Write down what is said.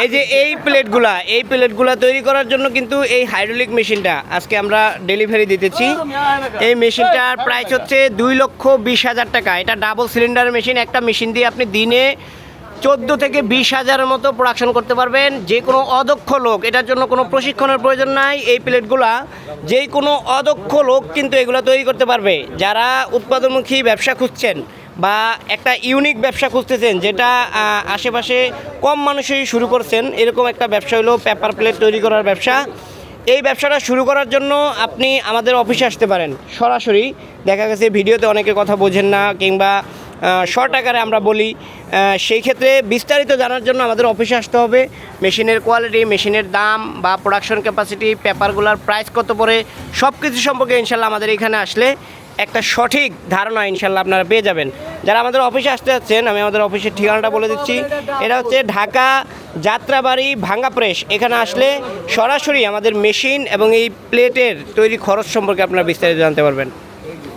এই যে এই প্লেটগুলা তৈরি করার জন্য কিন্তু এই হাইড্রোলিক মেশিনটা আজকে আমরা ডেলিভারি দিতেছি। এই মেশিনটার প্রাইস হচ্ছে 2,20,000 টাকা। এটা ডাবল সিলিন্ডার মেশিন। একটা মেশিন দিয়ে আপনি দিনে 14 থেকে 20,000-এর মতো প্রোডাকশন করতে পারবেন। যে কোনো অদক্ষ লোক, এটার জন্য কোনো প্রশিক্ষণের প্রয়োজন নাই। এই প্লেটগুলা যে কোনো অদক্ষ লোক কিন্তু এগুলো তৈরি করতে পারবে। যারা উৎপাদনমুখী ব্যবসা খুঁজছেন বা একটা ইউনিক ব্যবসা খুঁজতেছেন, যেটা আশেপাশে কম মানুষই শুরু করছেন, এরকম একটা ব্যবসা হলো পেপার প্লেট তৈরি করার ব্যবসা। এই ব্যবসাটা শুরু করার জন্য আপনি আমাদের অফিসে আসতে পারেন সরাসরি। দেখা গেছে ভিডিওতে অনেকে কথা বোঝেন না কিংবা শর্ট আকারে আমরা বলি, সেই ক্ষেত্রে বিস্তারিত জানার জন্য আমাদের অফিসে আসতে হবে। মেশিনের কোয়ালিটি, মেশিনের দাম বা প্রোডাকশন ক্যাপাসিটি, পেপারগুলোর প্রাইস কত পড়ে, সব কিছু সম্পর্কে ইনশাল্লাহ আমাদের এখানে আসলে একটা সঠিক ধারণা ইনশাল্লাহ আপনারা পেয়ে যাবেন। যারা আমাদের অফিসে আসতে যাচ্ছেন, আমি আমাদের অফিসের ঠিকানাটা বলে দিচ্ছি। এটা হচ্ছে ঢাকা যাত্রাবাড়ি ভাঙ্গা প্রেস। এখানে আসলে সরাসরি আমাদের মেশিন এবং এই প্লেটের তৈরি খরচ সম্পর্কে আপনারা বিস্তারিত জানতে পারবেন।